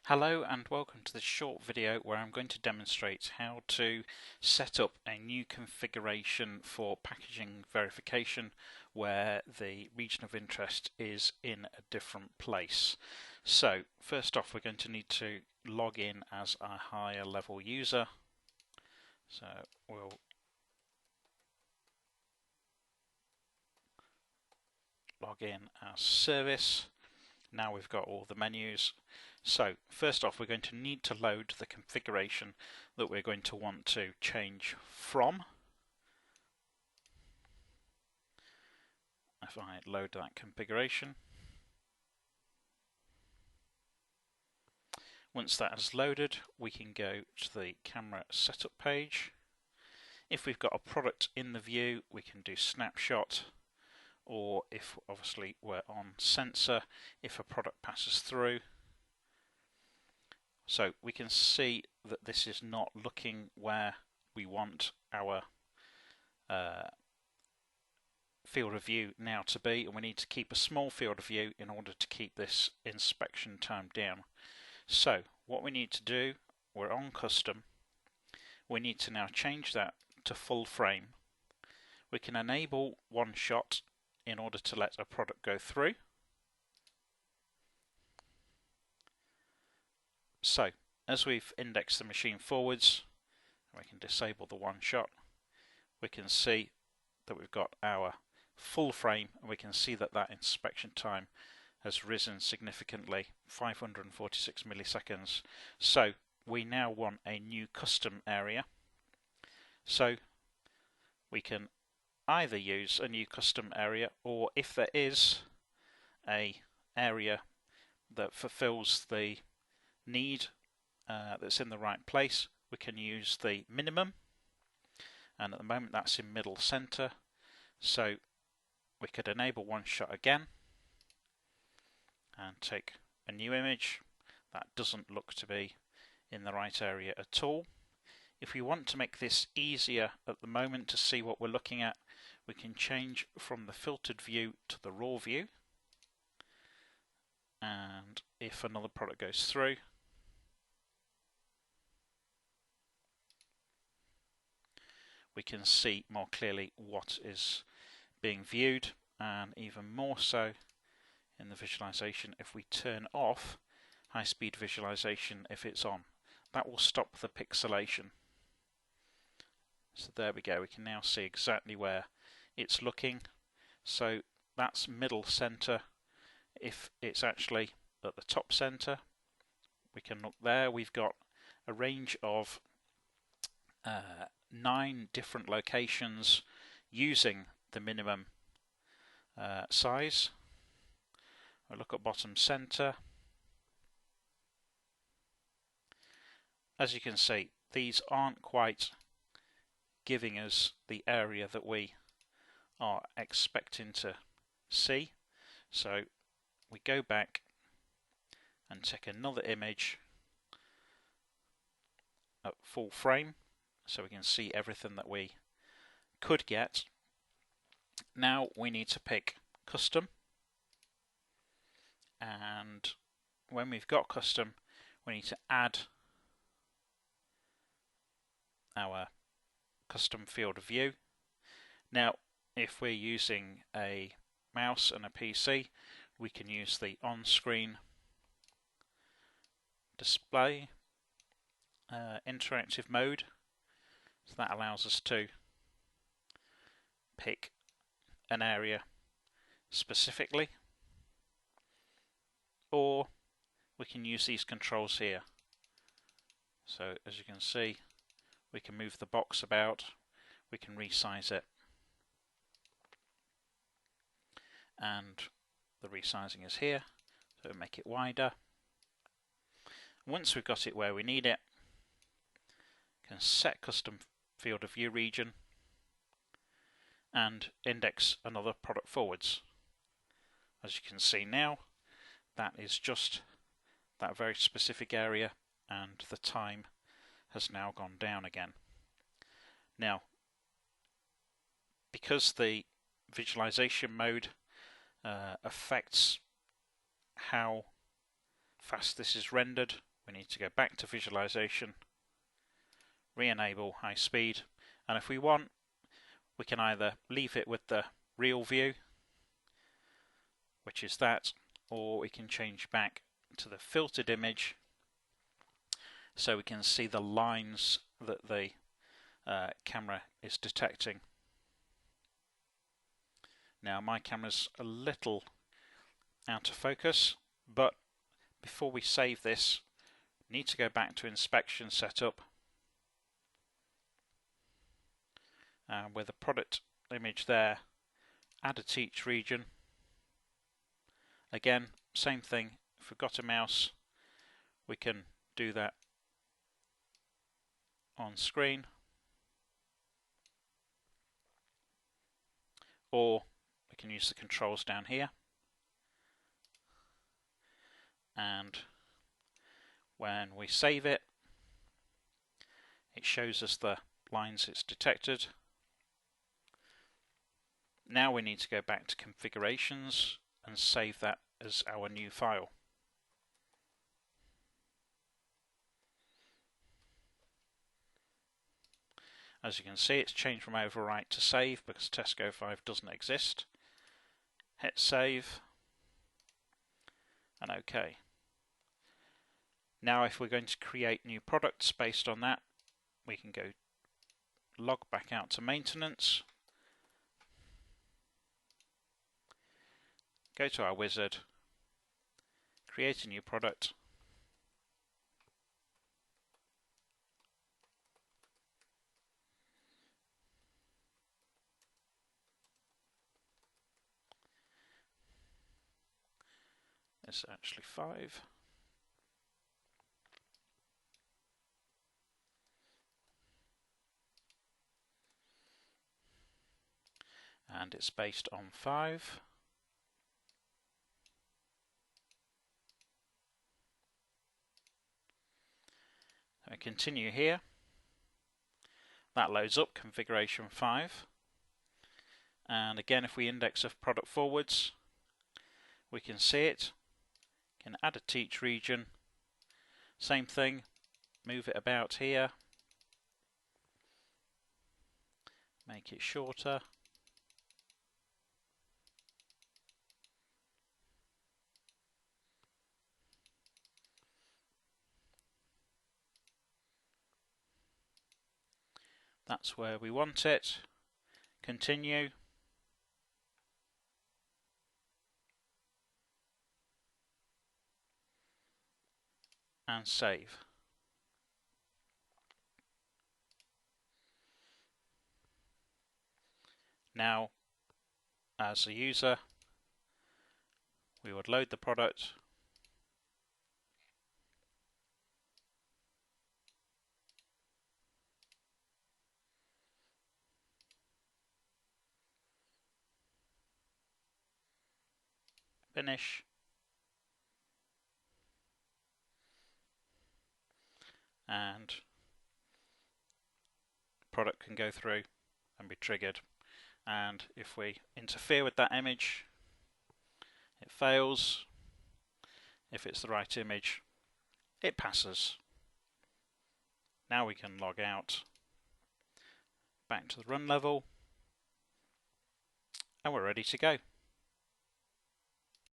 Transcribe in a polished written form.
Hello and welcome to this short video where I'm going to demonstrate how to set up a new configuration for packaging verification where the region of interest is in a different place. So first off, we're going to need to log in as a higher level user. So we'll log in as service. Now we've got all the menus. So first off, we're going to need to load the configuration that we're going to want to change from. If I load that configuration, once that is loaded, we can go to the camera setup page. If we've got a product in the view, we can do snapshot, or if obviously we're on sensor, if a product passes through. So we can see that this is not looking where we want our field of view now to be, and we need to keep a small field of view in order to keep this inspection time down. So what we need to do, we're on custom, we need to now change that to full frame. We can enable one shot in order to let a product go through. So as we've indexed the machine forwards, we can disable the one shot. We can see that we've got our full frame, and we can see that that inspection time has risen significantly, 546 milliseconds. So we now want a new custom area. So we can either use a new custom area, or if there is a area that fulfills the need that's in the right place, we can use the minimum, and at the moment that's in middle center. So we could enable one shot again and take a new image that doesn't look to be in the right area at all. If we want to make this easier at the moment to see what we're looking at, we can change from the filtered view to the raw view, and if another product goes through, we can see more clearly what is being viewed, and even more so in the visualization if we turn off high-speed visualization if it's on. That will stop the pixelation. So there we go, we can now see exactly where it's looking. So that's middle center. If it's actually at the top center, we can look there. We've got a range of 9 different locations using the minimum size. I'll look at bottom center. As you can see, these aren't quite giving us the area that we are expecting to see. So we go back and take another image at full frame so we can see everything that we could get. Now we need to pick custom, and when we've got custom, we need to add our custom field of view. Now if we're using a mouse and a PC, we can use the on-screen display interactive mode. So that allows us to pick an area specifically, or we can use these controls here. So as you can see, we can move the box about, we can resize it, and the resizing is here, so we'll make it wider. Once we've got it where we need it, we can set custom field of view region and index another product forwards. As you can see now, that is just that very specific area, and the time has now gone down again. Now, because the visualization mode affects how fast this is rendered, we need to go back to visualization, re-enable high speed, and if we want, we can either leave it with the real view, which is that, or we can change back to the filtered image so we can see the lines that the camera is detecting. Now my camera's a little out of focus, but before we save this, we need to go back to inspection setup, with the product image there, add a teach region. Again, same thing, if we've got a mouse, we can do that on screen, or we can use the controls down here, and when we save it, it shows us the lines it's detected. Now we need to go back to configurations and save that as our new file. As you can see, it's changed from overwrite to save because Tesco 5 doesn't exist. Hit save and OK. Now if we're going to create new products based on that, we can go log back out to maintenance, go to our wizard, create a new product, it's actually 5. And it's based on 5. I continue here. That loads up configuration 5. And again, if we index a product forwards, we can see it. Can add a teach region. Same thing, move it about here. Make it shorter. That's where we want it. Continue. And save. Now, as a user, we would load the product, finish, and product can go through and be triggered. And if we interfere with that image, it fails. If it's the right image, it passes. Now we can log out, back to the run level, and we're ready to go.